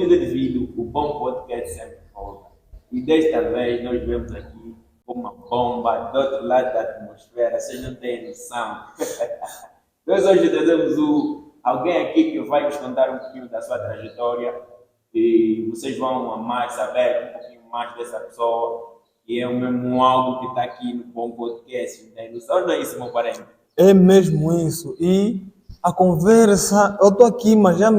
estilo de vida, o bom podcast sempre volta. E desta vez nós vemos aqui uma bomba do outro lado da atmosfera, vocês não têm noção. Nós hoje trazemos alguém aqui que vai nos contar um pouquinho da sua trajetória e vocês vão amar saber um pouquinho mais dessa pessoa, que é o mesmo algo que está aqui no Bom Podcast, entende? Ou não é isso, meu parente? É mesmo isso. E a conversa, eu estou aqui, mas já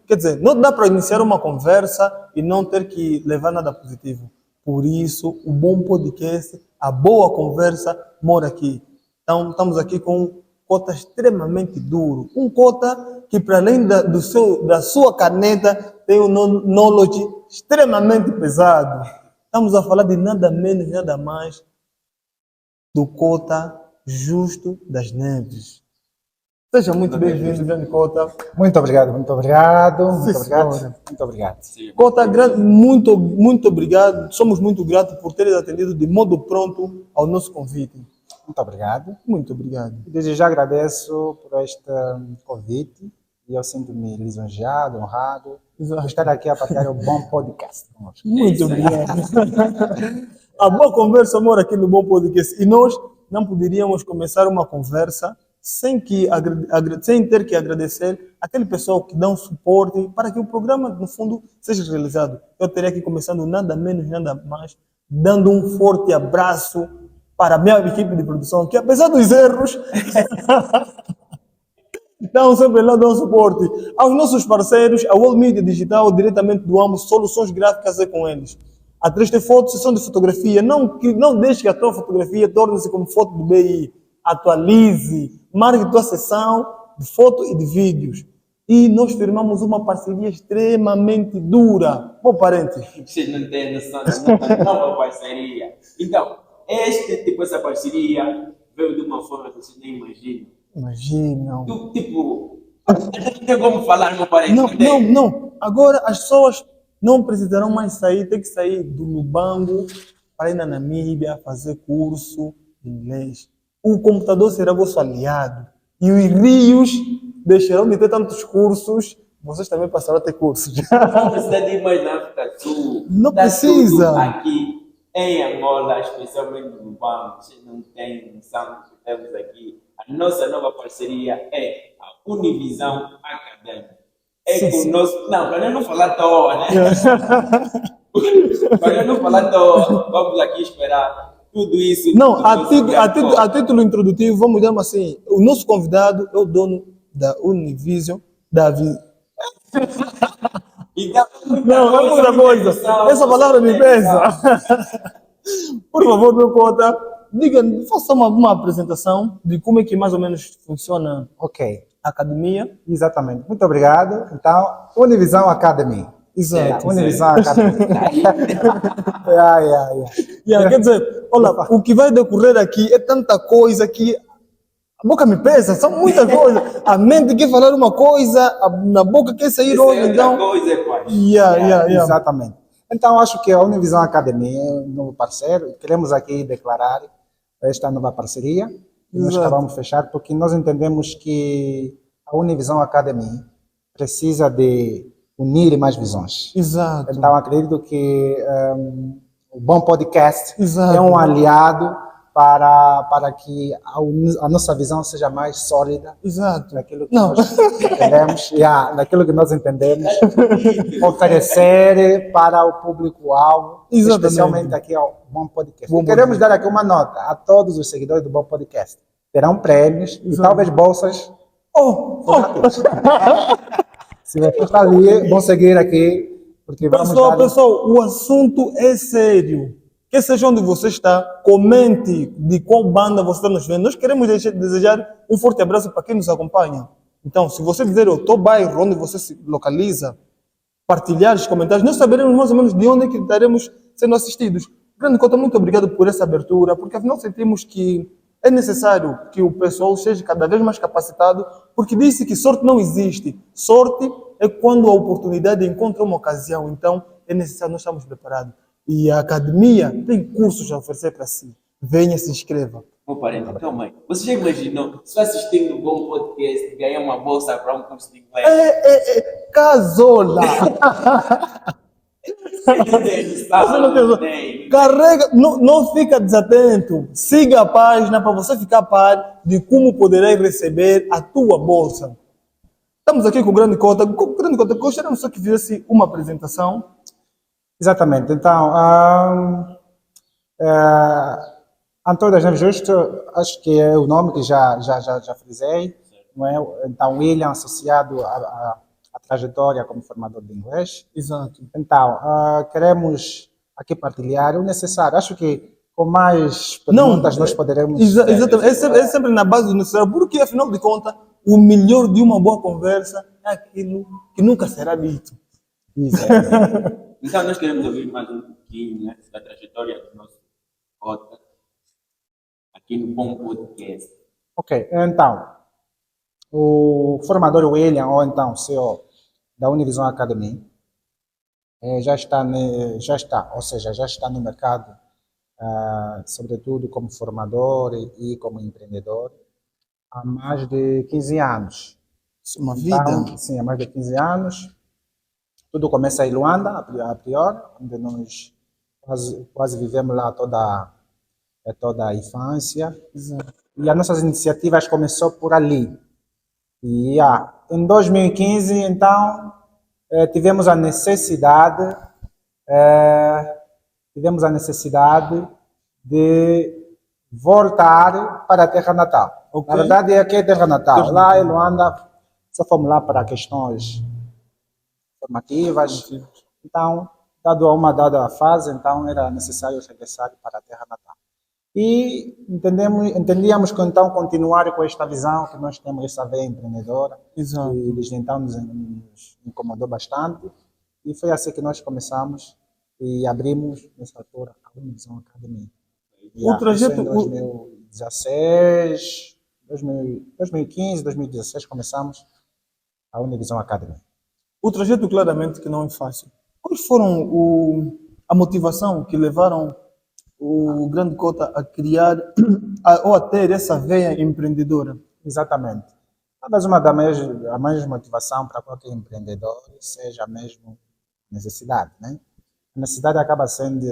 quer dizer, não dá para iniciar uma conversa e não ter que levar nada positivo. Por isso, o Bom Podcast, a boa conversa mora aqui. Então, estamos aqui com um cota extremamente duro. Um cota que, para além da sua caneta, tem um knowledge extremamente pesado. Estamos a falar de nada menos, nada mais do cota Justo das Neves. Seja muito bem-vindo, grande cota. Muito obrigado, muito obrigado, muito Sim, obrigado, senhora. muito obrigado. Cota, muito obrigado. Somos muito gratos por teres atendido de modo pronto ao nosso convite. Muito obrigado. Muito obrigado. Desde já agradeço por este convite e eu sinto-me lisonjeado, honrado por estar aqui a partilhar o Bom Podcast. Muito obrigado. A boa conversa mora aqui no Bom Podcast e nós não poderíamos começar uma conversa sem ter que agradecer aquele pessoal que dá um suporte para que o programa, no fundo, seja realizado. Eu teria que começando nada menos, nada mais, dando um forte abraço para a minha equipe de produção, que apesar dos erros, dão sempre lá, dão suporte. Aos nossos parceiros, a World Media Digital, diretamente do Amo, soluções gráficas é com eles. A 3D Foto, sessão de fotografia, não deixe que a tua fotografia torne-se como foto do BI. Atualize, marque tua sessão de foto e de vídeos. E nós firmamos uma parceria extremamente dura. Bom, parente. Vocês não têm noção da nova parceria. Então, essa parceria veio de uma forma que vocês nem imaginam. Imagina. Não tem como falar, meu parente. Não. Agora as pessoas não precisarão mais sair, tem que sair do Lubango para ir na Namíbia fazer curso de inglês. O computador será vosso aliado. E os rios deixarão de ter tantos cursos, vocês também passarão a ter cursos. Não precisa de ir mais na África Sul. Não Tá precisa. tudo aqui em Angola, especialmente no Lubango. Vocês não têm noção do que temos aqui. A nossa nova parceria é a Univisão Academy. Com o nosso... Não, para eu não falar à toa, né? Para eu não falar à toa, vamos aqui esperar tudo isso. Não, a título introdutivo, vamos dar assim, o nosso convidado é o dono da Univision, Davi. Então, Não, é outra coisa. Essa palavra me pesa. Por favor, meu cota, faça uma apresentação de como é que mais ou menos funciona Ok, a academia. exatamente. Muito obrigado. Então, Univisão Academy. Exato. Univisão Academy. Quer dizer, olha, o que vai decorrer aqui é tanta coisa que a boca me pesa, são muita coisa. A mente quer falar uma coisa, na boca quer sair outra. Então, coisa, pai. Exatamente. Então, acho que a Univisão Academy é um novo parceiro. Queremos aqui declarar esta nova parceria. E nós acabamos de fechar porque nós entendemos que a Univisão Academy precisa de unir mais visões. Exato. Então, acredito que o Bom Podcast Exato. é um aliado para que a nossa visão seja mais sólida. Exato. Naquilo que nós entendemos, naquilo que nós entendemos, oferecer para o público-alvo, especialmente aqui ao Bom Podcast. E queremos dar aqui uma nota a todos os seguidores do Bom Podcast. Terão prêmios e talvez bolsas. Se você está ali, vão seguir aqui, porque Pessoal, o assunto é sério. Que seja onde você está, comente de qual banda você está nos vendo. Nós queremos desejar um forte abraço para quem nos acompanha. Então, se você dizer o teu bairro, onde você se localiza, partilhar os comentários, nós saberemos mais ou menos de onde é que estaremos sendo assistidos. Grande Cota, muito obrigado por essa abertura, porque afinal sentimos que é necessário que o pessoal seja cada vez mais capacitado, porque disse que sorte não existe. Sorte é quando a oportunidade encontra uma ocasião. Então, é necessário, nós estamos preparados. E a academia tem cursos a oferecer para si. Venha, se inscreva. Meu parente, calma aí. Você já imaginou, se assistindo um bom podcast, ganhar uma bolsa para um curso de inglês? Casola! Você não tem- Tem. Carrega, não fica desatento. Siga a página para você ficar a par de como poderás receber a tua bolsa. Estamos aqui com o Grande Cota. O Grande Cota, gostaríamos só que fizesse uma apresentação. Exatamente. Então, Antônio das Neves Justo, acho que é o nome que já frisei, não é? Então, William, associado à trajetória como formador de inglês. Exato. Então, queremos aqui partilhar o necessário. Acho que com mais Não, perguntas nós poderemos... Exatamente. É sempre na base do necessário, porque afinal de contas, o melhor de uma boa conversa é aquilo que nunca será dito. Isso. Então, nós queremos ouvir mais um pouquinho, né, da trajetória do nosso Cota aqui no Bom Podcast. Ok, então, o formador William, ou então CEO da Univisão Academy, já está, ou seja, já está no mercado, sobretudo como formador e como empreendedor, há mais de 15 anos. Uma vida. Então, sim, há mais de 15 anos. Tudo começa em Luanda, a priori, onde nós quase vivemos lá toda a infância. Exato. E as nossas iniciativas começou por ali. E em 2015, então, tivemos a necessidade de voltar para a terra natal. Ok. Na verdade, aqui é a terra natal. Lá em Luanda, só fomos lá para questões formativas. Então, dada a fase, então era necessário regressar para a terra natal. E entendíamos que então continuar com esta visão que nós temos, essa veia empreendedora, Exato. e desde então nos incomodou bastante. E foi assim que nós começamos e abrimos, nessa altura, a Univisão Academy. O trajeto- Em 2016, 2015, 2016 começamos a Univisão Academy. O trajeto claramente que não é fácil. Quais foram a motivação que levaram o Grande Cota a criar ou a ter essa veia empreendedora? Exatamente. Talvez a maior motivação para qualquer empreendedor seja mesmo necessidade, né? A necessidade acaba sendo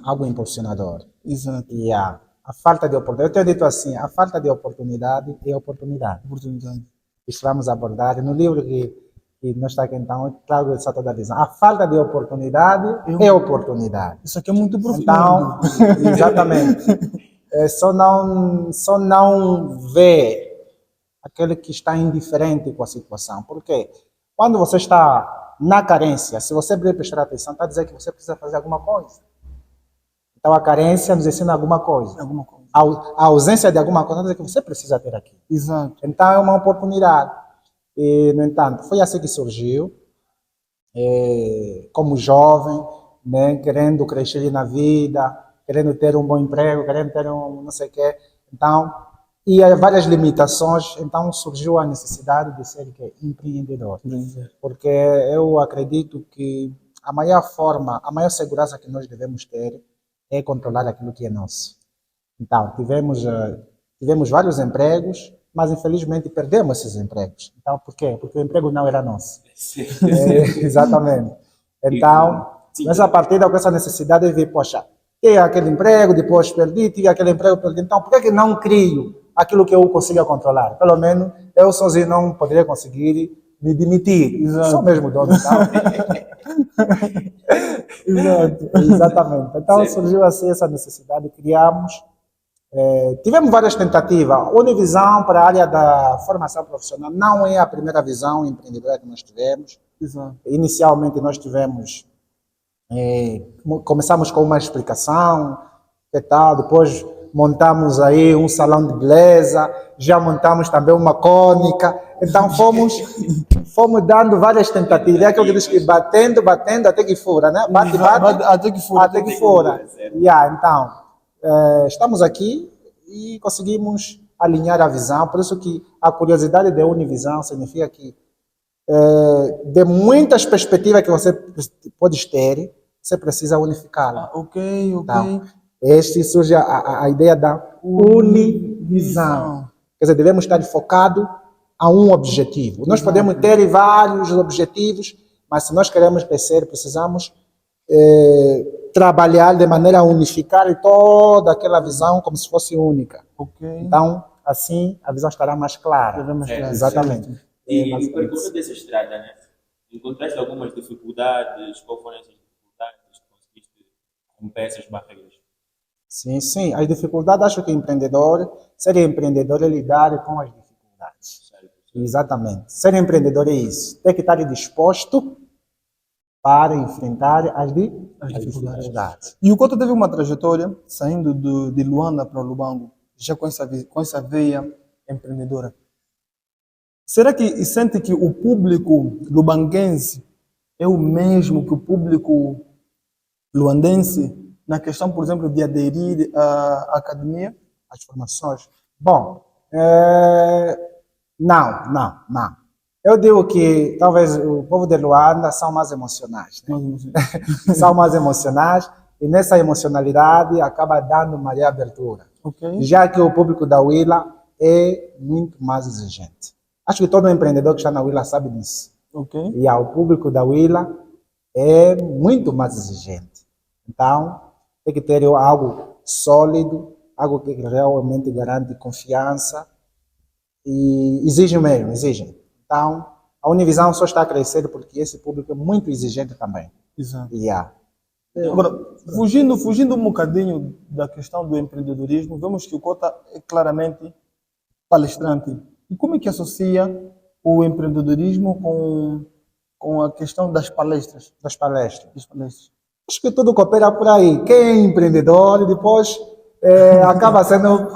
algo impulsionador. Exato. E a falta de oportunidade, eu tenho dito assim, a falta de oportunidade é oportunidade. Oportunidade. Isso vamos abordar no livro que nós está aqui então, eu trago essa toda a visão. A falta de oportunidade é oportunidade. Isso aqui é muito profundo. Então, exatamente. Só não vê aquele que está indiferente com a situação. Por quê? Quando você está na carência, se você prestar atenção, está a dizer que você precisa fazer alguma coisa. Então, a carência nos ensina alguma coisa. Alguma coisa. A ausência de alguma coisa está a dizer que você precisa ter aqui. Exato. Então, é uma oportunidade. E, no entanto, foi assim que surgiu, como jovem, né, querendo crescer na vida, querendo ter um bom emprego, querendo ter um não sei o quê. Então, e várias limitações, então surgiu a necessidade de ser empreendedor. Porque eu acredito que a maior segurança que nós devemos ter é controlar aquilo que é nosso. Então, tivemos vários empregos, mas infelizmente perdemos esses empregos. Então, por quê? Porque o emprego não era nosso. Exatamente. Então, nessa partida, com essa necessidade de ver, poxa, tinha aquele emprego, depois perdi, tinha aquele emprego, perdi. Então, por que não crio aquilo que eu consiga controlar? Pelo menos, eu sozinho não poderia conseguir me demitir. Exato. Sou mesmo dono, então. Exato. Exatamente. Então, surgiu assim essa necessidade, criamos. Tivemos várias tentativas. A Univisão para a área da formação profissional não é a primeira visão empreendedora que nós tivemos. Exato. Inicialmente nós tivemos, começamos com uma explicação, que tal, depois montamos aí um salão de beleza, já montamos também uma cônica, então fomos dando várias tentativas, é aquilo que diz que batendo até que fura, né? Bate, Até que fura. até que fura. Então, estamos aqui e conseguimos alinhar a visão, por isso que a curiosidade da Univisão significa que de muitas perspectivas que você pode ter, você precisa unificá-la. Ok. Então, Este surge a ideia da univisão. Quer dizer, devemos estar focados a um objetivo. Nós podemos ter vários objetivos, mas se nós queremos crescer, precisamos trabalhar de maneira a unificar toda aquela visão como se fosse única. Ok. Então, assim, a visão estará mais clara. Exatamente. E percorrendo essa estrada, né? Encontraste algumas dificuldades? Qual foram essas dificuldades? Conseguiste romper essas barreiras? Sim, sim. As dificuldades, acho que ser empreendedor é lidar com as dificuldades. Exatamente. Ser empreendedor é isso. Tem que estar disposto para enfrentar as dificuldades. E o Cota teve uma trajetória saindo de Luanda para Lubango, já com essa veia empreendedora. Será que sente que o público lubanguense é o mesmo que o público luandense na questão, por exemplo, de aderir à academia, às formações? Bom, não. Eu digo que talvez o povo de Luanda são mais emocionais. Né? São mais emocionais e nessa emocionalidade acaba dando maior abertura. Okay. Já que o público da Willa é muito mais exigente. Acho que todo empreendedor que está na Willa sabe disso. Okay. E o público da Willa é muito mais exigente. Então, tem que ter algo sólido, algo que realmente garante confiança e exige mesmo, exige. Então, a Univisão só está a crescer porque esse público é muito exigente também. Exato. Yeah. Agora, fugindo um bocadinho da questão do empreendedorismo, vemos que o Cota é claramente palestrante. E como é que associa o empreendedorismo com a questão das palestras? Das palestras. Acho que tudo coopera por aí. Quem é empreendedor depois acaba sendo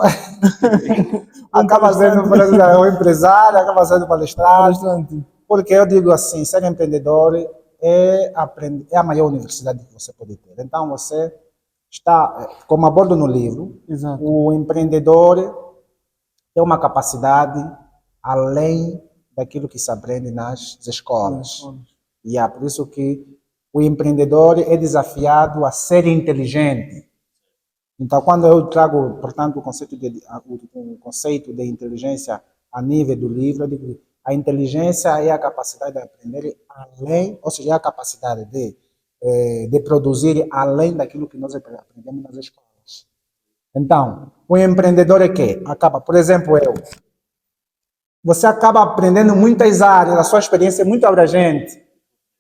um empresário, acaba sendo palestrante. Porque eu digo assim, ser empreendedor é a maior universidade que você pode ter. Então você está, como abordo no livro, exato, o empreendedor tem uma capacidade além daquilo que se aprende nas escolas. E é por isso que o empreendedor é desafiado a ser inteligente. Então, quando eu trago, portanto, o conceito de inteligência a nível do livro, eu digo que a inteligência é a capacidade de aprender além, ou seja, é a capacidade de produzir além daquilo que nós aprendemos nas escolas. Então, o empreendedor é que acaba, por exemplo, você acaba aprendendo muitas áreas, a sua experiência é muito abrangente.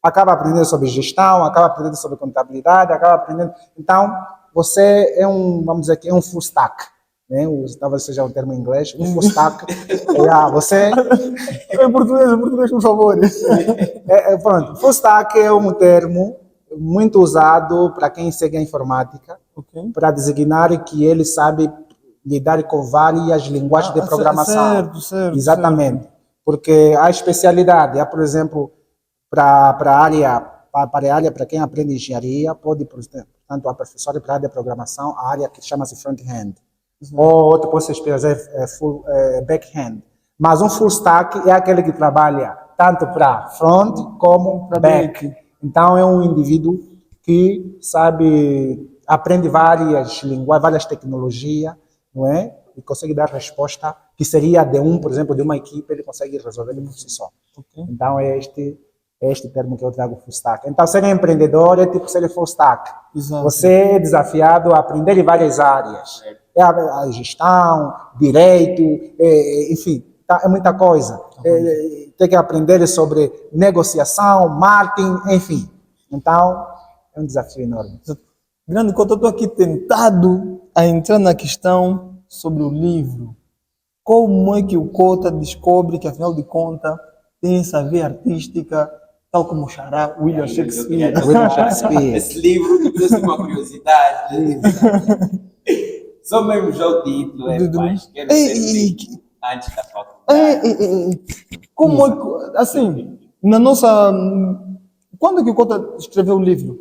Acaba aprendendo sobre gestão, acaba aprendendo sobre contabilidade, acaba aprendendo... Então, você é vamos dizer que é um full stack. Né? Talvez seja um termo em inglês, um full stack. Você... Em português, por favor. Pronto, full stack é um termo muito usado para quem segue a informática, para designar que ele sabe lidar com várias linguagens de programação. Certo. Exatamente. Porque a especialidade, por exemplo, para a área, para quem aprende engenharia, pode, portanto, a professora para a área de programação, a área que chama-se front-hand. Ou outro pode ser back-hand. Mas um full stack é aquele que trabalha tanto para front como para back. Então, é um indivíduo que aprende várias linguagens, várias tecnologias, não é? E consegue dar resposta que seria por exemplo, de uma equipe, ele consegue resolver por si só. Então, é este termo que eu trago, full stack. Então, ser empreendedor é tipo ser full stack. Exato. Você é desafiado a aprender em várias áreas. É a gestão, direito, enfim, é muita coisa. Tem que aprender sobre negociação, marketing, enfim. Então, é um desafio enorme. Grande Cota, eu estou aqui tentado a entrar na questão sobre o livro. Como é que o Cota descobre que, afinal de contas, tem essa veia artística, tal como o Xará, William Shakespeare. Esse livro me trouxe uma curiosidade. Só mesmo já o título, mas quero ser antes da faculdade. Como é que, assim, na nossa... Quando é que o Cota escreveu o livro?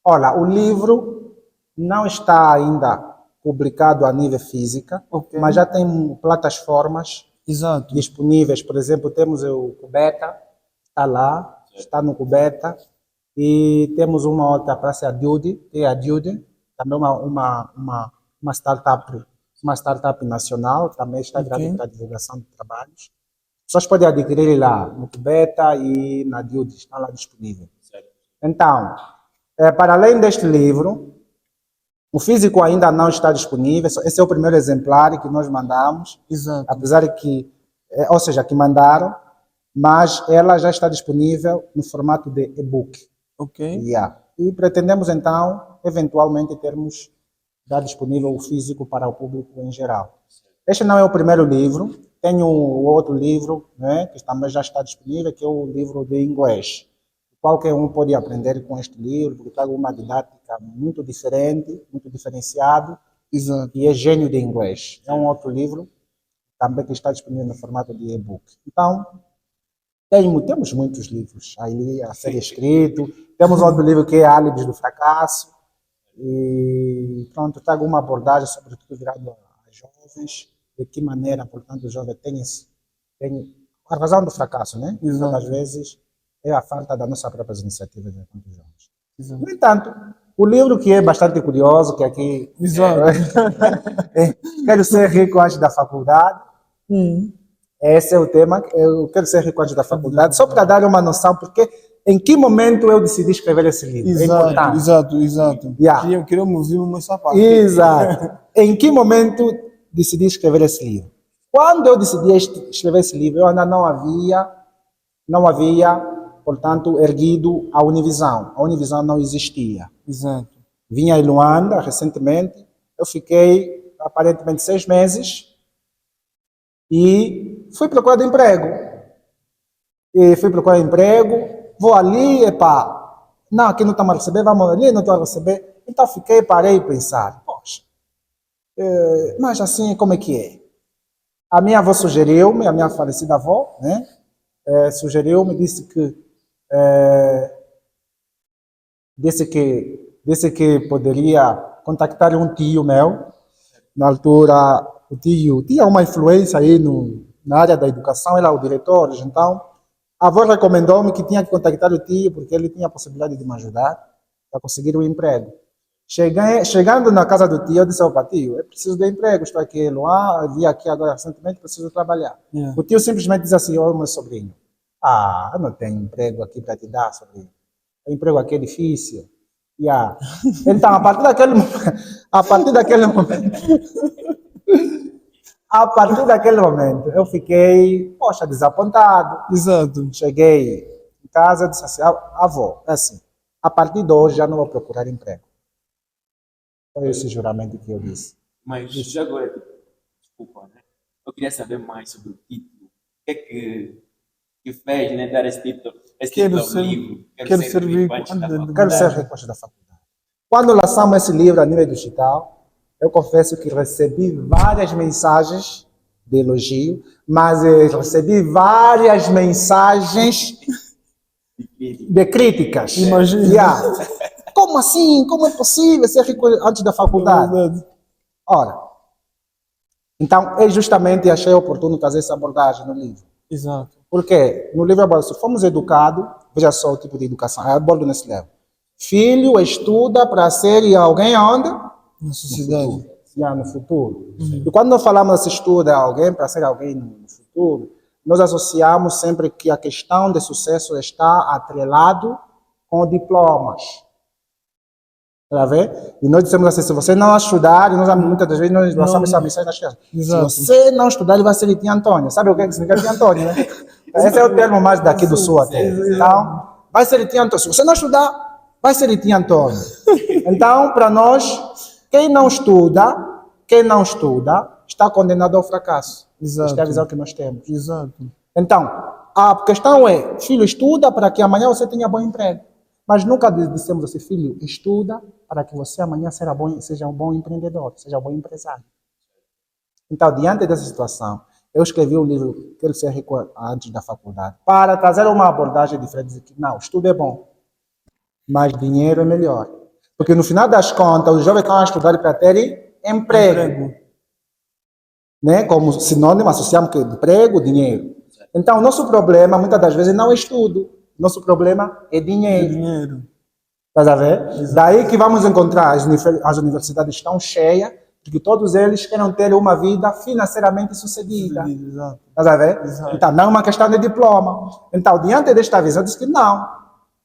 Olha, o livro não está ainda publicado a nível física, mas já tem plataformas disponíveis. Por exemplo, temos o Cubeta, está lá, está no Cubeta, e temos uma outra praça, que é a Dude, também uma startup nacional, que também está grávida para divulgação de trabalhos. As pessoas podem adquirir lá no Beta e na Dudes, está lá disponível. Certo. Então, para além deste livro, o físico ainda não está disponível, esse é o primeiro exemplar que nós mandamos, Exato. apesar de que, ou seja, que mandaram, mas ela já está disponível no formato de e-book. Ok. Yeah. E pretendemos então, eventualmente, termos já disponível o físico para o público em geral. Este não é o primeiro livro, tem um outro livro, né, que também já está disponível, que é o livro de inglês. Qualquer um pode aprender com este livro, porque tem uma didática muito diferente, muito diferenciado, Exato. e é Gênio de Inglês. É um outro livro também que está disponível no formato de e-book. Então, temos muitos livros aí a ser escrito. Temos outro livro que é Álibis do Fracasso. E pronto, trago uma abordagem sobretudo virada a jovens, de que maneira, portanto, o jovem tem a razão do fracasso, né? Exato. Muitas vezes é a falta das nossas próprias iniciativas enquanto jovens. Exato. No entanto, o livro que é bastante curioso, que aqui Exato. Quero ser rico antes da faculdade. Esse é o tema. Eu quero ser rico antes da faculdade, só para dar uma noção, porque em que momento eu decidi escrever esse livro? É importante. Exato. Yeah. Queríamos ouvir essa parte. Exato. Em que momento decidi escrever esse livro? Quando eu decidi escrever esse livro, eu ainda não havia, portanto, erguido a Univisão. A Univisão não existia. Exato. Vinha em Luanda recentemente, eu fiquei aparentemente 6 meses e fui procurar emprego. Vou ali, não, aqui não estamos a receber, vamos ali, não estou a receber. Então parei e pensar, poxa, mas assim, como é que é? A minha avó sugeriu-me, a minha falecida avó, né, sugeriu-me, disse que poderia contactar um tio meu. Na altura, o tio tinha uma influência aí na área da educação, ele era o diretor, então a avó recomendou-me que tinha que contactar o tio, porque ele tinha a possibilidade de me ajudar a conseguir um emprego. Chegando na casa do tio, eu disse: opa, tio, eu preciso de emprego, estou aqui em Luanda, vi aqui agora recentemente, preciso trabalhar. Yeah. O tio simplesmente diz assim: ô, meu sobrinho, eu não tenho emprego aqui para te dar, sobrinho. O emprego aqui é difícil. Yeah. Então, a partir daquele momento, eu fiquei, poxa, desapontado. Exato. Cheguei em casa e disse assim: avó, assim, a partir de hoje já não vou procurar emprego. Foi esse juramento que eu disse. Mas já agora, desculpa, né? Eu queria saber mais sobre o título. O que é que fez, né, dar esse título ao livro? Quero ser rico antes antes da da faculdade. Quero ser rico antes da faculdade. Quando lançamos esse livro a nível digital, eu confesso que recebi várias mensagens de elogio, mas eu recebi várias mensagens de críticas. Imagina. Yeah. Como assim? Como é possível ser rico antes da faculdade? Ora, então eu justamente achei oportuno trazer essa abordagem no livro. Exato. Porque no livro, se fomos educados, veja só o tipo de educação, eu abordo nesse livro. Filho estuda para ser alguém aonde? Na sociedade. No futuro. E quando nós falamos de estuda alguém para ser alguém no futuro, nós associamos sempre que a questão de sucesso está atrelado com diplomas. Tá ver? E nós dissemos assim: se você não estudar, e nós muitas das vezes nós lançamos essa mensagem nas crianças. Exato. Se você não estudar, ele vai ser de tia Antônia. Sabe o que significa tia Antônia, né? Esse é o termo mais daqui do sul até. Então, vai ser de tia Antônia. Se você não estudar, vai ser de tia Antônia. Então, para nós, quem não estuda, está condenado ao fracasso. Exato. Esta é a visão que nós temos. Exato. Então, a questão é: filho, estuda para que amanhã você tenha bom emprego. Mas nunca dissemos assim: filho, estuda para que você amanhã seja um bom empreendedor, seja um bom empresário. Então, diante dessa situação, eu escrevi o livro Quero Ser Rico Antes da Faculdade, para trazer uma abordagem diferente, dizer que não, estudo é bom, mas dinheiro é melhor. Porque no final das contas, os jovens estão a estudar para terem emprego. Né? Como sinônimo, associamos que emprego, dinheiro. Então, o nosso problema, muitas das vezes, não é estudo. Nosso problema é dinheiro. Estás a ver? Daí que vamos encontrar as universidades estão cheias, porque todos eles querem ter uma vida financeiramente sucedida. Exato. Estás a ver? Exato. Então, não é uma questão de diploma. Então, diante desta visão, eu disse que não.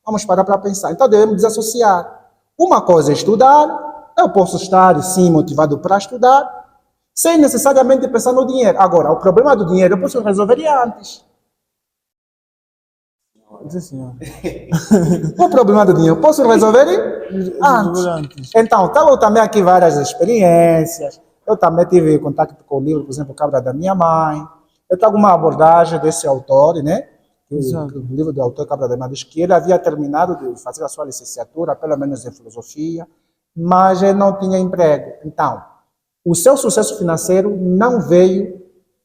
Vamos parar para pensar. Então, devemos desassociar. Uma coisa é estudar. Eu posso estar, sim, motivado para estudar, sem necessariamente pensar no dinheiro. Agora, o problema do dinheiro eu posso resolver antes. Sim, senhor. O problema do dinheiro eu posso resolver antes. Então, estava também aqui várias experiências. Eu também tive contato com o livro, por exemplo, Cabra da Minha Mãe. Eu trago uma abordagem desse autor, né? O livro do autor Cabra da Minha Mãe diz que ele havia terminado de fazer a sua licenciatura, pelo menos em filosofia, mas ele não tinha emprego. Então, o seu sucesso financeiro não veio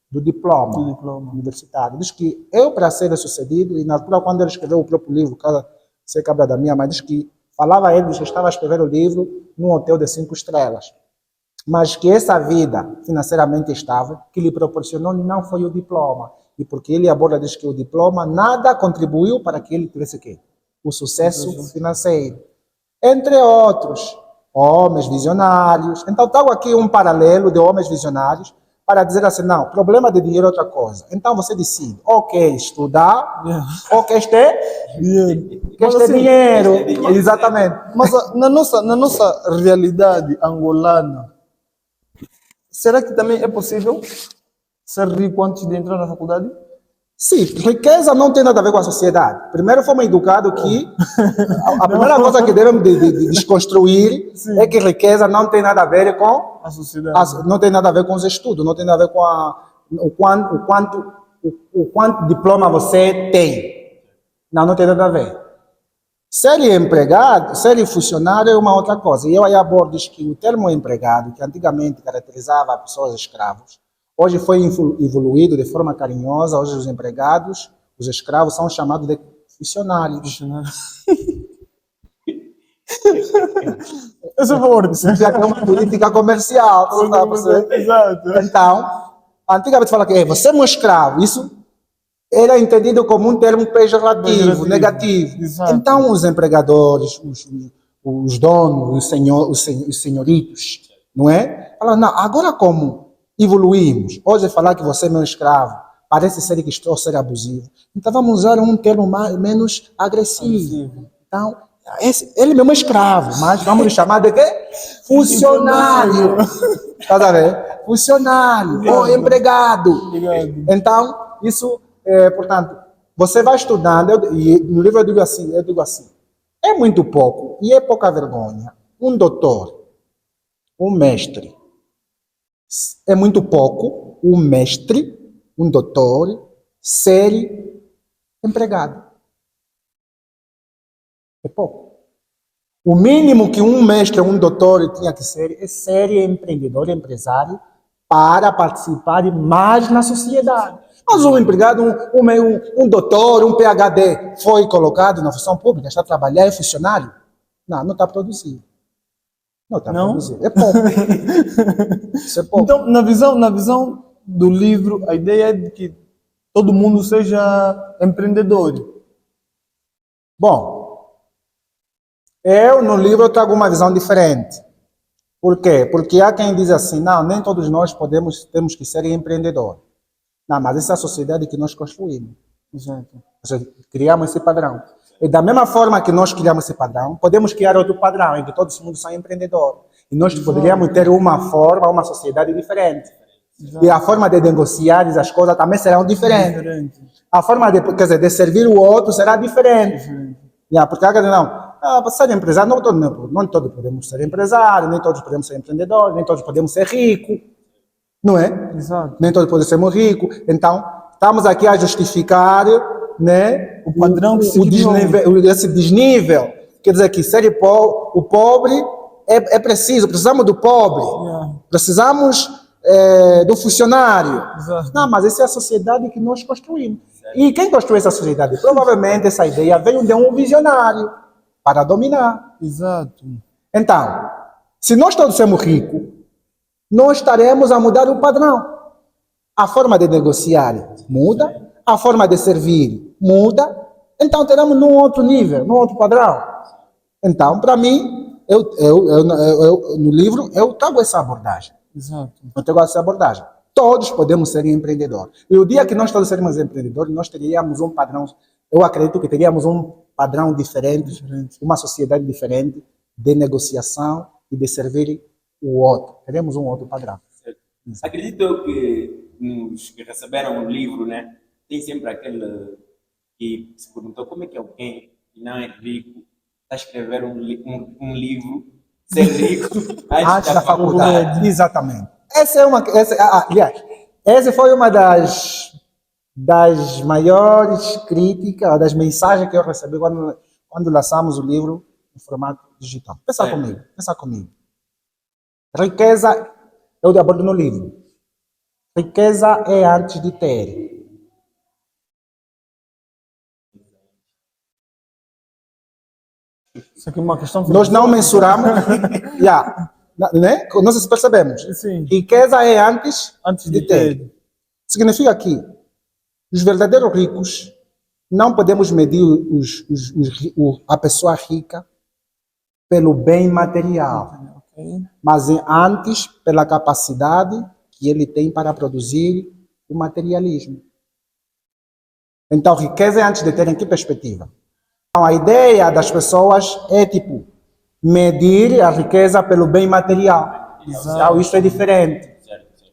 do diploma universitário. Diz que eu, para ser sucedido, e na altura, quando ele escreveu o próprio livro, Ser Cabra da Minha Mãe, diz que falava a ele que estava a escrever o livro num hotel de 5 estrelas. Mas que essa vida financeiramente estável que lhe proporcionou não foi o diploma. E porque ele aborda, diz que o diploma nada contribuiu para que ele tivesse o sucesso financeiro. Entre outros, homens visionários. Então, trago aqui um paralelo de homens visionários para dizer assim, não, problema de dinheiro é outra coisa. Então, você decide, ou quer estudar, ou quer ter dinheiro. Exatamente. Mas na nossa realidade angolana, será que também é possível ser rico antes de entrar na faculdade? Sim, riqueza não tem nada a ver com a sociedade. Primeiro fomos educados que a primeira coisa que devemos de desconstruir é que riqueza não tem nada a ver com a sociedade. Não tem nada a ver com os estudos, não tem nada a ver com o quanto diploma você tem. Não tem nada a ver. Ser empregado, ser funcionário é uma outra coisa. E eu aí abordo que o termo empregado, que antigamente caracterizava pessoas escravos, hoje foi evoluído de forma carinhosa. Hoje os empregados, os escravos, são chamados de funcionários. Essa é forte. Já que é uma política comercial. Exato. Então, antigamente fala que você é um escravo. Isso era entendido como um termo pejorativo, negativo. Exato. Então, os empregadores, os donos, os senhoritos, não é? Falam, não, agora como evoluímos? Hoje falar que você é meu escravo parece ser que estou a ser abusivo. Então, vamos usar um termo menos agressivo. Então, ele mesmo é escravo, mas vamos lhe chamar de quê? Funcionário. Tá vendo? Funcionário ou empregado. Então, isso, portanto, você vai estudando, e no livro eu digo assim, é muito pouco e é pouca vergonha. Um doutor, um mestre, é muito pouco um mestre, um doutor, ser empregado. É pouco. O mínimo que um mestre, um doutor tinha que ser é ser empreendedor, empresário, para participar mais na sociedade. Mas um empregado, um doutor, um PhD foi colocado na função pública, está a trabalhar, é funcionário? Não está produzindo. Não está produzindo. É pouco. Isso é pouco. Então, na visão do livro, a ideia é de que todo mundo seja empreendedor. Bom, eu no livro eu trago uma visão diferente. Por quê? Porque há quem diz assim, não, nem todos nós temos que ser empreendedores. Não, mas essa é a sociedade que nós construímos. Exato. Criamos esse padrão. E da mesma forma que nós criamos esse padrão, podemos criar outro padrão, em que todo mundo são empreendedores. E nós poderíamos ter uma sociedade diferente. Exato. E a forma de negociar as coisas também serão diferentes. A forma de servir o outro será diferente. Porque para ser empresário, não todos podemos ser empresários, nem todos podemos ser empreendedores, nem todos podemos ser ricos. Não é? Exato. Nem todos podemos ser muito ricos. Então, estamos aqui a justificar, né, o padrão que se esse desnível. Quer dizer que o pobre é preciso, precisamos do pobre. Precisamos do funcionário. Exato. Não, mas essa é a sociedade que nós construímos. E quem construiu essa sociedade? Provavelmente essa ideia veio de um visionário para dominar. Exato. Então, se nós todos somos ricos, nós estaremos a mudar o padrão. A forma de negociar muda, a forma de servir muda, então teremos num outro nível, num outro padrão. Então, para mim, no livro, eu trago essa abordagem. Exato. Eu trago essa abordagem. Todos podemos ser empreendedores. E o dia que nós todos sermos empreendedores, nós teríamos um padrão, eu acredito que teríamos um padrão diferente, uma sociedade diferente de negociação e de servir o outro. Teremos um outro padrão. Acredito eu que os que receberam o livro, né, tem sempre aquele que se perguntou como é que alguém que não é rico está a escrever um livro, ser rico, antes da faculdade. Exatamente. Aliás, essa foi uma das maiores críticas, das mensagens que eu recebi quando lançamos o livro em formato digital. Pensa comigo. Riqueza, eu abordo no livro. Riqueza é antes de ter. Isso aqui é uma questão... Nós não mensuramos, né? Nós percebemos. Sim. Riqueza é antes de de ter. Significa que os verdadeiros ricos não podemos medir a pessoa rica pelo bem material, mas antes pela capacidade que ele tem para produzir o materialismo. Então, riqueza é antes de ter em que perspectiva? Então, a ideia das pessoas é medir a riqueza pelo bem material. Então, isso é diferente.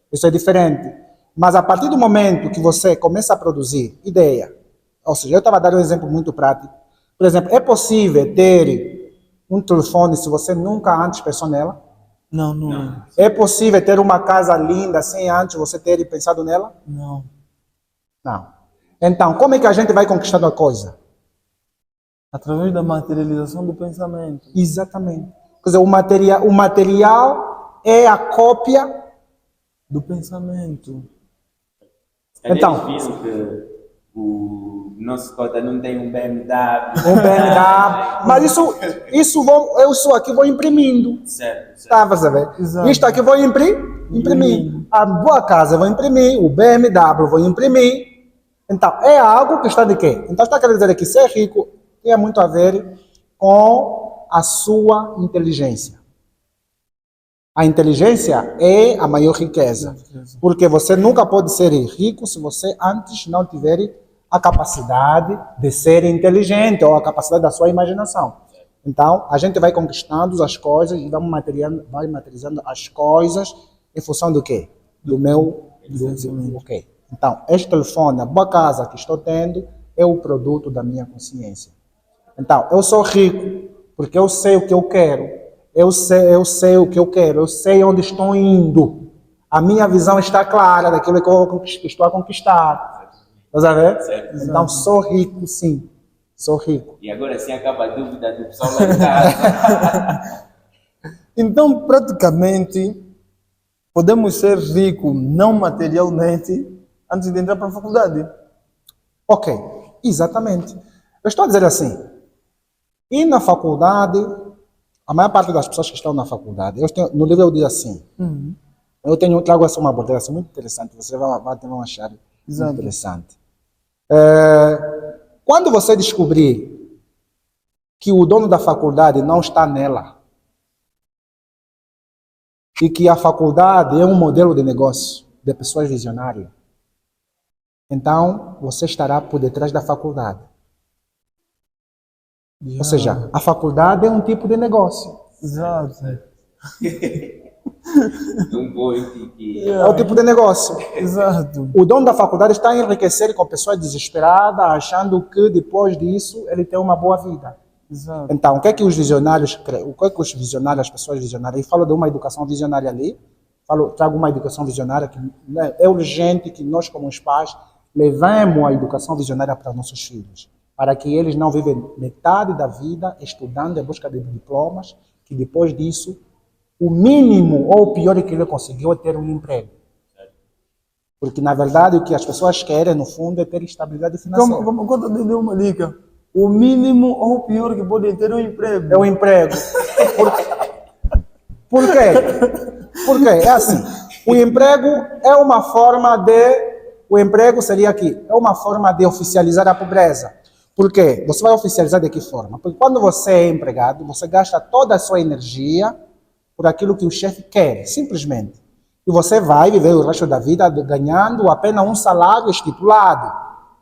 Isso é diferente. Mas a partir do momento que você começa a produzir ideia, ou seja, eu estava dando um exemplo muito prático. Por exemplo, é possível ter um telefone se você nunca antes pensou nela? Não. É possível ter uma casa linda sem antes você ter pensado nela? Não. Então, como é que a gente vai conquistando a coisa? Através da materialização do pensamento. Exatamente. Quer dizer, o material é a cópia do pensamento. Então, eles viram que o nosso cota não tem um BMW. Mas isso aqui vou imprimindo. Certo. Tá, você vê? Exato. Isto aqui vou imprimir. A boa casa vou imprimir, o BMW vou imprimir. Então, é algo que está de quê? Então, está querendo dizer que ser rico tem muito a ver com a sua inteligência. A inteligência é a maior riqueza. Porque você nunca pode ser rico se você antes não tiver a capacidade de ser inteligente ou a capacidade da sua imaginação. Então, a gente vai conquistando as coisas e vai materializando as coisas em função do quê? Ok. Então, este telefone, a boa casa que estou tendo, é o produto da minha consciência. Então, eu sou rico porque eu sei o que eu quero. Eu sei o que eu quero. Eu sei onde estou indo. A minha visão está clara daquilo que eu estou a conquistar. Está a ver? Certo. Então, sou rico, sim. Sou rico. E agora sim acaba a dúvida do pessoal lá em casa. Então, praticamente, podemos ser ricos não materialmente antes de entrar para a faculdade. Ok, exatamente. Eu estou a dizer assim, e na faculdade, a maior parte das pessoas que estão na faculdade, no livro eu digo assim, eu trago essa uma abordagem muito interessante, você vai achar muito interessante. Quando você descobrir que o dono da faculdade não está nela, e que a faculdade é um modelo de negócio de pessoas visionárias, então você estará por detrás da faculdade. Ou seja, a faculdade é um tipo de negócio. Exato. É um tipo de negócio. Exato. O dono da faculdade está a enriquecer com pessoas desesperadas, achando que depois disso ele tem uma boa vida. Exato. Então, o que é que os visionários, as pessoas visionárias, eu falo de uma educação visionária ali, trago uma educação visionária que é urgente que nós como os pais levemos a educação visionária para nossos filhos, para que eles não vivem metade da vida estudando em busca de diplomas, que depois disso, o mínimo ou o pior que ele conseguiu é ter um emprego. Porque, na verdade, o que as pessoas querem, no fundo, é ter estabilidade financeira. Quando eu dei uma dica, o mínimo ou o pior que podem ter é um emprego. É um emprego. Por quê? Porque é assim, o emprego é uma forma de... O emprego seria aqui, é uma forma de oficializar a pobreza. Por quê? Você vai oficializar de que forma? Porque quando você é empregado, você gasta toda a sua energia por aquilo que o chefe quer, simplesmente. E você vai viver o resto da vida ganhando apenas um salário estipulado.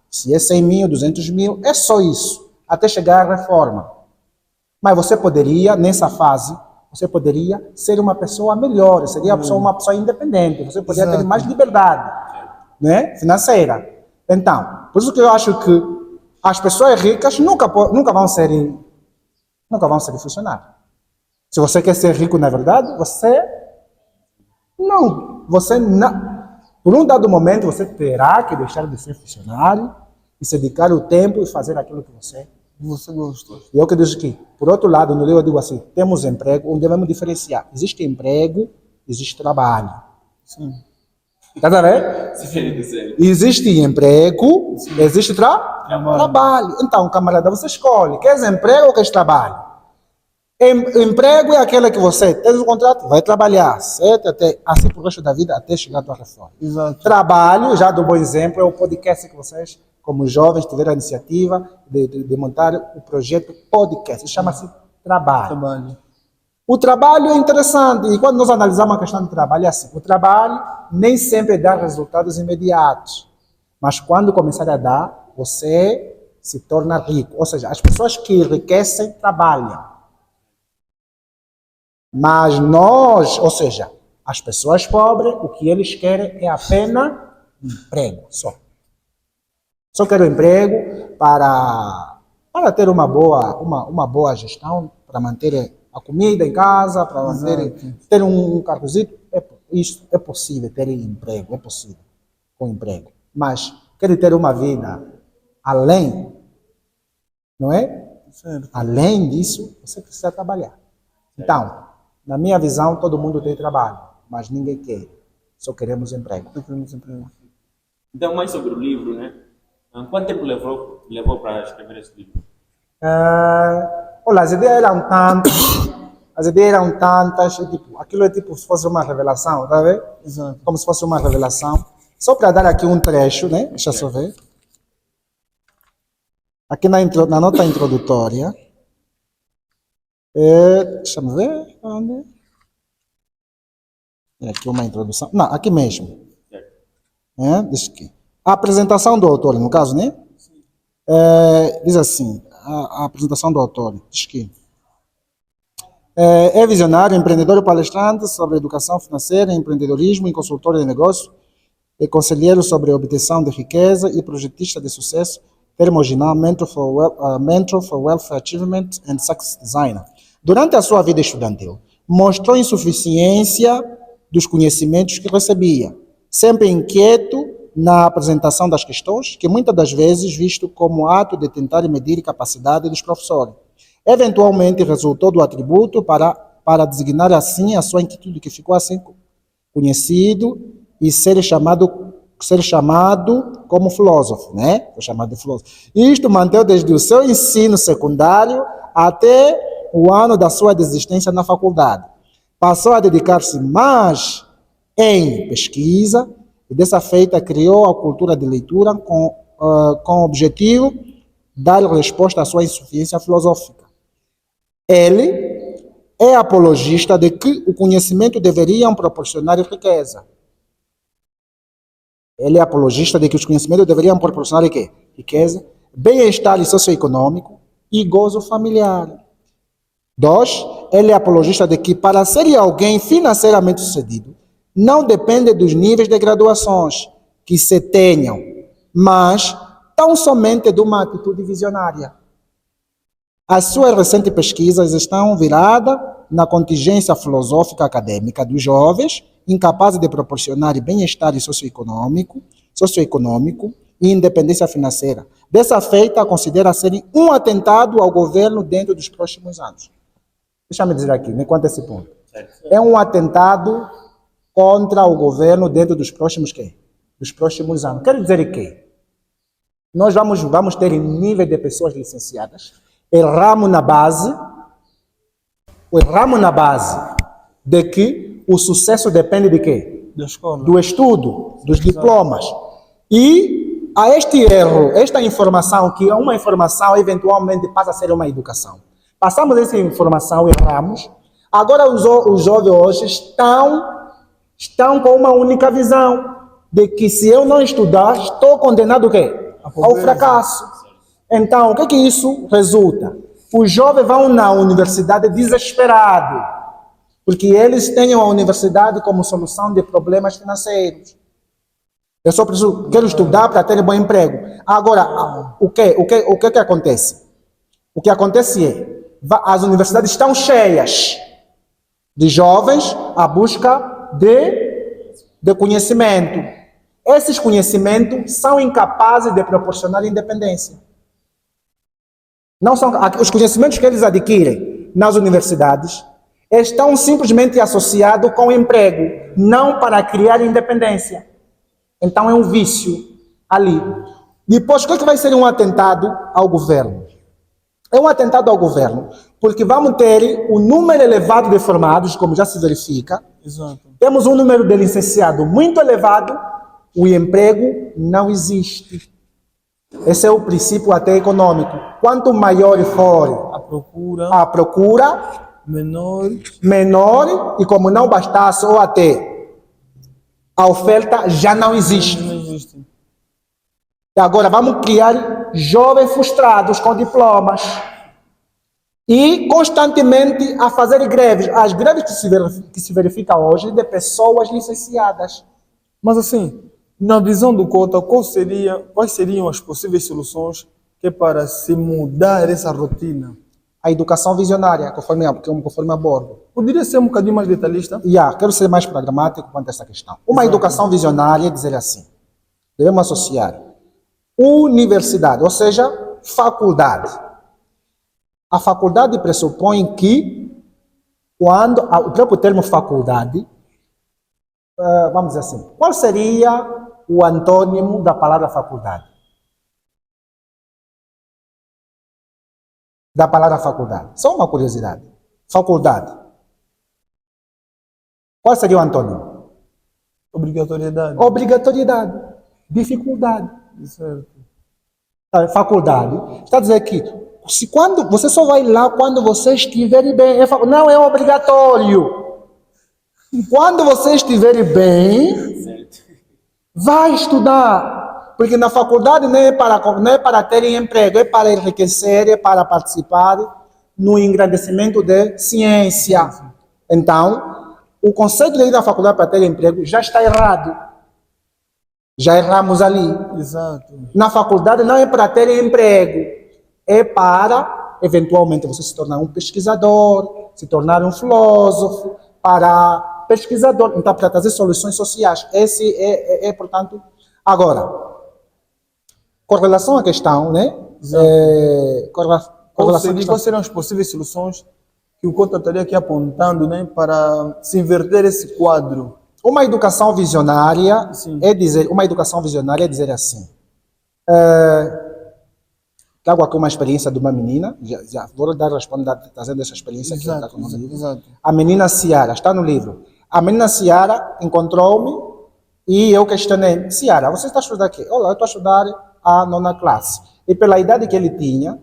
Se é 100 mil, 200 mil, é só isso, até chegar à reforma. Mas você poderia, nessa fase, você poderia ser uma pessoa melhor, seria uma pessoa independente, você poderia ter mais liberdade, né, financeira. Então, por isso que eu acho que as pessoas ricas nunca vão ser funcionários. Se você quer ser rico na verdade, você não. Por um dado momento, você terá que deixar de ser funcionário e se dedicar o tempo e fazer aquilo que você gosta. E é o que eu digo aqui. Por outro lado, no livro eu digo assim, temos emprego, onde devemos diferenciar. Existe emprego, existe trabalho. Sim. Está a ver? Existe emprego, existe trabalho. Então, camarada, você escolhe. Queres emprego ou queres trabalho? Emprego é aquele que você tem um contrato, vai trabalhar, certo? Assim pro resto da vida, até chegar à tua reforma. Exato. Trabalho, já do bom exemplo, é o podcast que vocês, como jovens, tiveram a iniciativa de montar o projeto podcast. Chama-se Trabalho. O trabalho é interessante, e quando nós analisamos a questão do trabalho, é assim, o trabalho nem sempre dá resultados imediatos, mas quando começar a dar, você se torna rico. Ou seja, as pessoas que enriquecem trabalham. Mas nós, ou seja, as pessoas pobres, o que eles querem é apenas emprego, só. Só quero emprego para ter uma boa gestão, para manter a comida em casa, para ter um cargozinho. Isso é possível ter emprego, é possível com emprego. Mas quer ter uma vida além, não é? Certo. Além disso, você precisa trabalhar. Então, na minha visão, todo mundo tem trabalho, mas ninguém quer. Só queremos emprego. Então, mais sobre o livro, né? Quanto tempo levou para escrever esse livro? Olha, as ideias eram tantas, tipo, aquilo é tipo se fosse uma revelação, tá vendo? Exato. Como se fosse uma revelação. Só para dar aqui um trecho, né? Deixa eu só ver. Aqui na nota introdutória. Deixa-me ver. Onde? Aqui uma introdução. Não, aqui mesmo. Deixa aqui. A apresentação do autor, no caso, né? Diz assim, a apresentação do autor. Diz que é visionário, empreendedor e palestrante sobre educação financeira, empreendedorismo e consultor de negócio, é conselheiro sobre obtenção de riqueza e projetista de sucesso, termo original Mentor for Wealth Achievement and Success Designer. Durante a sua vida estudantil, mostrou insuficiência dos conhecimentos que recebia, sempre inquieto na apresentação das questões, que muitas das vezes visto como ato de tentar medir a capacidade dos professores. Eventualmente resultou do atributo para designar assim a sua inquietude, que ficou assim conhecido e ser chamado como filósofo, né? Foi chamado de filósofo. Isto manteve desde o seu ensino secundário até o ano da sua desistência na faculdade. Passou a dedicar-se mais em pesquisa e dessa feita criou a cultura de leitura com o objetivo de dar resposta à sua insuficiência filosófica. Ele é apologista de que o conhecimento deveria proporcionar riqueza. Ele é apologista de que os conhecimentos deveriam proporcionar o quê? Riqueza, bem-estar socioeconômico e gozo familiar. 2, ele é apologista de que para ser alguém financeiramente sucedido, não depende dos níveis de graduações que se tenham, mas tão somente de uma atitude visionária. As suas recentes pesquisas estão viradas na contingência filosófica acadêmica dos jovens, incapazes de proporcionar bem-estar socioeconômico e independência financeira. Dessa feita, considera serem um atentado ao governo dentro dos próximos anos. Deixa-me dizer aqui, me conta esse ponto. É um atentado contra o governo dentro dos próximos quê? Dos próximos anos. Quer dizer que nós vamos ter nível de pessoas licenciadas, erramos na base de que o sucesso depende de quê? Da escola. Do estudo, dos diplomas. E a este erro, esta informação, que é uma informação, eventualmente passa a ser uma educação. Passamos essa informação, erramos. Agora os jovens hoje estão com uma única visão de que se eu não estudar, estou condenado o quê? Ao fracasso. Então, o que isso resulta? Os jovens vão na universidade desesperados, porque eles têm a universidade como solução de problemas financeiros. Eu só quero estudar para ter um bom emprego. Agora, o que acontece? O que acontece é, as universidades estão cheias de jovens à busca de conhecimento. Esses conhecimentos são incapazes de proporcionar independência. Não são, os conhecimentos que eles adquirem nas universidades estão simplesmente associados com o emprego, não para criar independência. Então é um vício ali. Depois, o que vai ser um atentado ao governo? É um atentado ao governo, porque vamos ter um número elevado de formados, como já se verifica. Exato. Temos um número de licenciados muito elevado, o emprego não existe. Esse é o princípio até econômico. Quanto maior for a procura, menor, e como não bastasse, ou até a oferta já não existe. Não existe. E agora vamos criar jovens frustrados com diplomas e constantemente a fazer greves. As greves que se verificam hoje de pessoas licenciadas. Mas assim, na visão do Cota, quais seriam as possíveis soluções que para se mudar essa rotina? A educação visionária, conforme abordo. Poderia ser um bocadinho mais detalhista? Quero ser mais pragmático quanto a essa questão. Uma educação visionária é dizer assim, devemos associar universidade, ou seja, faculdade. A faculdade pressupõe que, quando o próprio termo faculdade, vamos dizer assim, qual seria o antônimo da palavra faculdade? Da palavra faculdade. Só uma curiosidade. Faculdade. Qual seria o antônimo? Obrigatoriedade. Obrigatoriedade. Dificuldade. Certo. Faculdade. Está a dizer que quando você só vai lá quando você estiver bem. Não é obrigatório. Quando você estiver bem, vai estudar. Porque na faculdade não é para ter emprego, é para enriquecer, é para participar no engrandecimento de ciência. Então, o conceito de ir à faculdade para ter emprego já está errado. Já erramos ali. Exato. Na faculdade não é para ter emprego, é para, eventualmente, você se tornar um pesquisador, se tornar um filósofo, para pesquisador, então para trazer soluções sociais. Esse portanto, agora, com relação à questão, né? Quais seriam as possíveis soluções que o Cota estaria aqui apontando, né, para se inverter esse quadro? Uma educação visionária é dizer assim. Trago aqui uma experiência de uma menina, já vou responder trazendo essa experiência aqui. Exato. A menina Ciara, está no livro. A menina Ciara encontrou-me e eu questionei: Ciara, você está estudando aqui? Olha, eu estou a estudar a 9ª classe. E pela idade que ele tinha,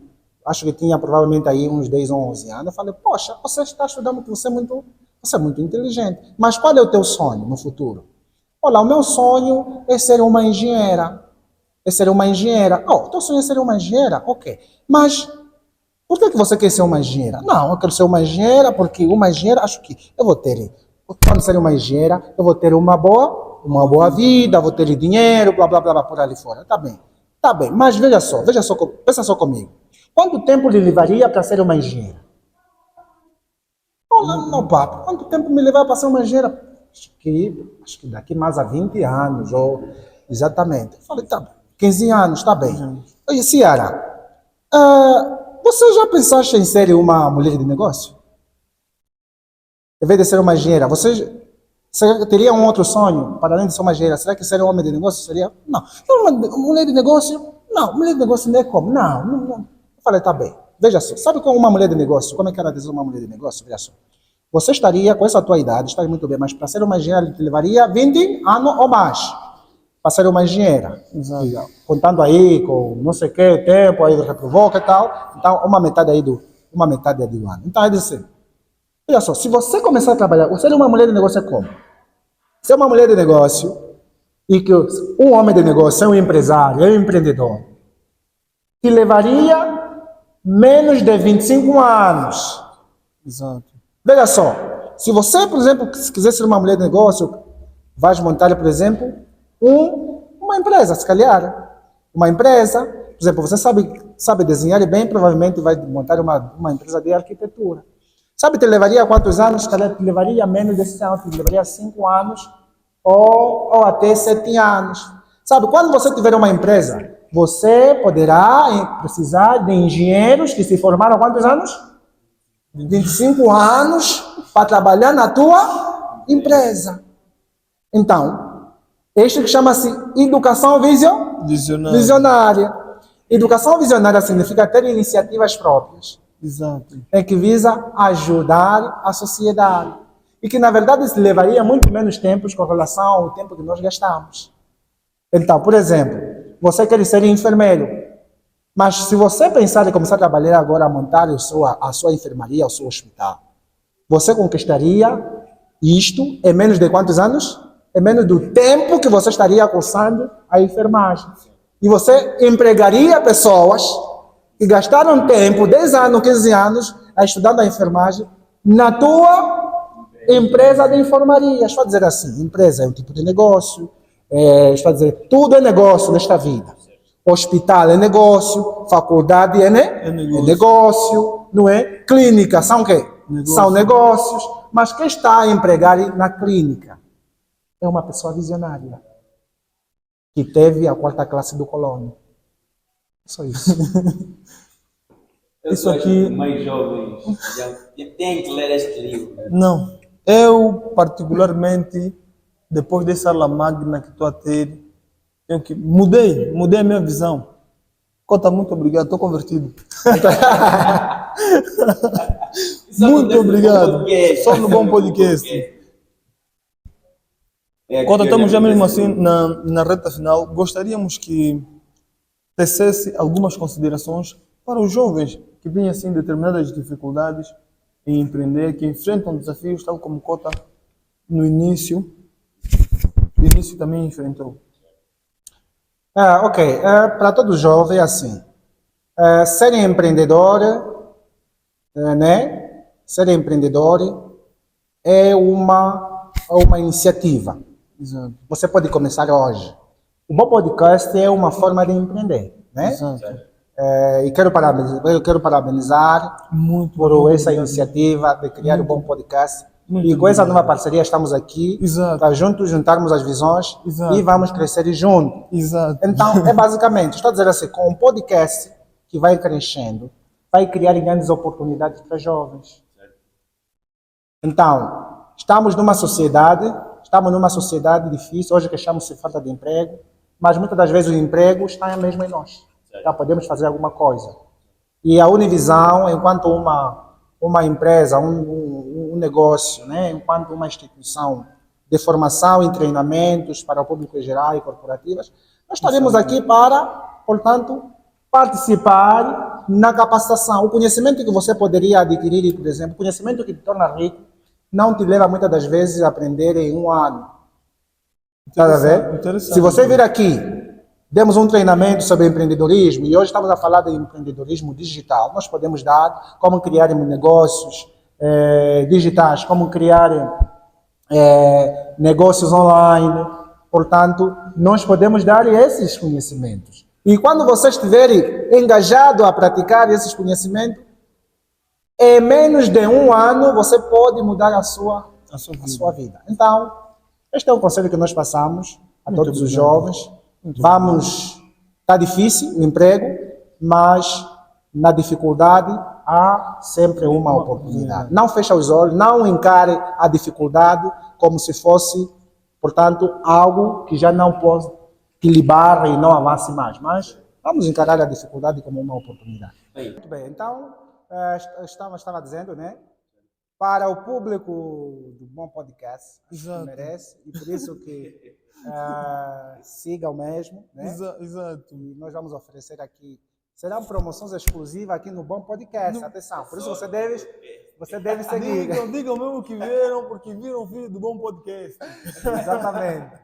acho que tinha provavelmente aí uns 10 ou 11 anos, eu falei: poxa, você está estudando, você é muito inteligente. Mas qual é o teu sonho no futuro? Olha, o meu sonho é ser uma engenheira. Oh, teu sonho é ser uma engenheira? Ok. Mas por que você quer ser uma engenheira? Não, eu quero ser uma engenheira porque uma engenheira, acho que eu vou ter, quando ser uma engenheira, eu vou ter uma boa vida, vou ter dinheiro, blá, blá, blá, blá, por ali fora. Tá bem. Mas veja só, pensa só comigo. Quanto tempo lhe levaria para ser uma engenheira? Não, papo. Quanto tempo me levar para ser uma engenheira? Acho que daqui mais a 20 anos, ou exatamente. Eu falei, tá bem. 15 anos, tá bem. Oi, Ciara, você já pensaste em ser uma mulher de negócio? Em vez de ser uma engenheira, você teria um outro sonho, para além de ser uma engenheira? Será que ser um homem de negócio seria? Não. Uma mulher de negócio? Não, mulher de negócio não é como? Não. Eu falei, tá bem. Veja só, sabe como uma mulher de negócio? Como é que ela diz uma mulher de negócio? Veja só. Você estaria, com essa tua idade, estaria muito bem, mas para ser uma engenheira, te levaria 20 anos ou mais. para ser uma engenheira. Exato. Contando aí com não sei o que, o tempo, aí reprovou e tal. Então, uma metade do ano. Então, é dizer, olha só, se você começar a trabalhar, você é uma mulher de negócio, é como? Você é uma mulher de negócio e que um homem de negócio é um empresário, é um empreendedor, que levaria menos de 25 anos. Exato. Veja só, se você, por exemplo, se quiser ser uma mulher de negócio, vai montar, por exemplo, uma empresa, se calhar. Uma empresa, por exemplo, você sabe desenhar e bem provavelmente vai montar uma empresa de arquitetura. Sabe, te levaria quantos anos? Se calhar te levaria menos de anos, te levaria 5 anos ou até 7 anos. Sabe, quando você tiver uma empresa, você poderá precisar de engenheiros que se formaram há quantos anos? 25 anos para trabalhar na tua empresa. Então, isto que chama-se educação visionária. Educação visionária significa ter iniciativas próprias. Exato. É que visa ajudar a sociedade. E que, na verdade, se levaria muito menos tempo com relação ao tempo que nós gastamos. Então, por exemplo, você quer ser enfermeiro, mas se você pensar em começar a trabalhar agora, a montar a sua enfermaria, o seu hospital, você conquistaria isto em menos de quantos anos? Em menos do tempo que você estaria cursando a enfermagem. E você empregaria pessoas que gastaram tempo, 10 anos, 15 anos, estudando a enfermagem, na tua empresa de enfermaria. Estou a dizer assim, empresa é um tipo de negócio, estou a dizer, tudo é negócio nesta vida. Hospital é negócio, faculdade é negócio, não é? Clínica são o quê? Negócio. São negócios. Mas quem está a empregar na clínica é uma pessoa visionária que teve a 4ª classe do colono. Só isso. Isso aqui. Mais jovens já têm que ler este livro. Não. Eu, particularmente, depois dessa aula magna que estou a ter, mudei a minha visão. Cota, muito obrigado, estou convertido. Muito obrigado. Só no bom podcast. Cota, estamos já mesmo assim na reta final. Gostaríamos que tecesse algumas considerações para os jovens que têm assim determinadas dificuldades em empreender, que enfrentam desafios, tal como Cota no início também enfrentou. Ok. Para todo jovem é assim. Ser empreendedor, né? Ser empreendedor é uma iniciativa. Exato. Você pode começar hoje. O bom podcast é uma forma de empreender, né? Exato. E quero parabenizar por essa iniciativa de criar um bom podcast. E com essa nova parceria estamos aqui para juntos juntarmos as visões e vamos crescer juntos. Exato. Então, basicamente, estou a dizer assim, com um podcast que vai crescendo, vai criar grandes oportunidades para jovens. Então, estamos numa sociedade difícil, hoje que chamamos-se falta de emprego, mas muitas das vezes o emprego está mesmo em nós. Já podemos fazer alguma coisa. E a Univisão, enquanto uma empresa, um negócio, né? Enquanto uma instituição de formação e treinamentos para o público em geral e corporativas, nós estaremos aqui para, portanto, participar na capacitação. O conhecimento que você poderia adquirir, por exemplo, o conhecimento que te torna rico, não te leva muitas das vezes a aprender em um ano. Está a ver? Se você vir aqui, demos um treinamento sobre empreendedorismo e hoje estamos a falar de empreendedorismo digital. Nós podemos dar como criar negócios digitais, como criar negócios online. Portanto, nós podemos dar esses conhecimentos. E quando você estiver engajado a praticar esses conhecimentos, em menos de um ano você pode mudar a sua vida. Então, este é o conselho que nós passamos a todos os jovens. Está difícil o emprego, mas na dificuldade há sempre uma oportunidade. Não feche os olhos, não encare a dificuldade como se fosse, portanto, algo que já não pode te libare e não avance mais. Mas vamos encarar a dificuldade como uma oportunidade. Muito bem, então, estava dizendo, né? para o público do Bom Podcast, acho que Exato. merece, e por isso que siga o mesmo, né? Exato. E nós vamos oferecer aqui, serão promoções exclusivas aqui no Bom Podcast, atenção, por isso você deve seguir. Digam mesmo que viram, porque viram o vídeo do Bom Podcast. Exatamente.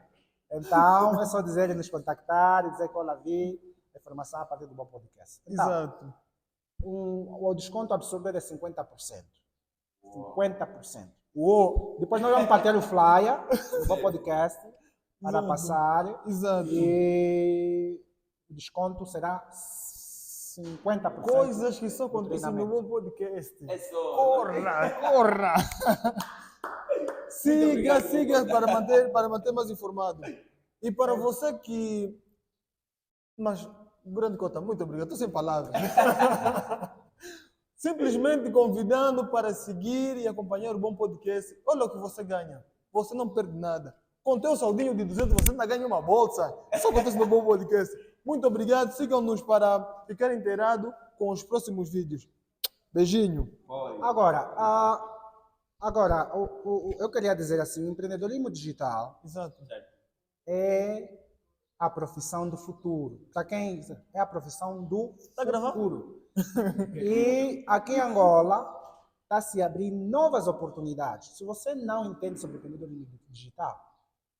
Então, é só dizer nos contactar, dizer que olha, vi a informação a partir do Bom Podcast. Então, Exato. o desconto absorver é 50%. 50%. Uou. Depois nós vamos bater o flyer do Bom Podcast para Exato. passar. Exato. E o desconto será 50%. Coisas que só acontecem no treinamento. Bom Podcast. É só. Corra! Siga para manter mais informado. E para você que... Mas, grande Cota, muito obrigado. Estou sem palavras. Simplesmente convidando para seguir e acompanhar o Bom Podcast. Olha o que você ganha. Você não perde nada. Com teu saldinho de 200, você ainda ganha uma bolsa. Isso acontece no Bom Podcast. Muito obrigado. Sigam-nos para ficar inteirado com os próximos vídeos. Beijinho. Foi. Agora, eu queria dizer assim, o empreendedorismo digital Exato. é a profissão do futuro. Para quem é a profissão do gravando? futuro. E aqui em Angola está se abrindo novas oportunidades. Se você não entende sobre empreendedorismo digital,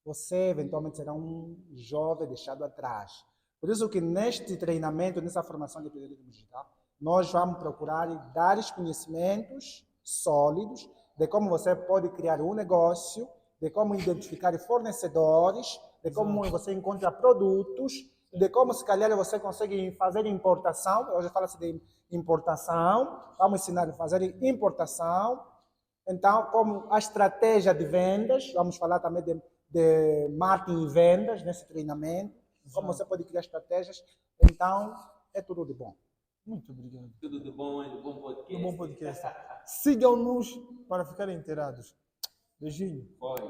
você eventualmente será um jovem deixado atrás. Por isso que neste treinamento, nessa formação de empreendedorismo digital, nós vamos procurar dar os conhecimentos sólidos de como você pode criar um negócio, de como identificar fornecedores, de como você encontra produtos, de como se calhar você consegue fazer importação. Hoje fala-se de importação, vamos ensinar a fazer importação. Então, como a estratégia de vendas, vamos falar também de marketing e vendas nesse treinamento, como você pode criar estratégias. Então, é tudo de bom. Muito obrigado. Tudo de bom e do Bom Podcast. Do Bom Podcast. Sigam-nos para ficarem inteirados. Beijinho. Foi.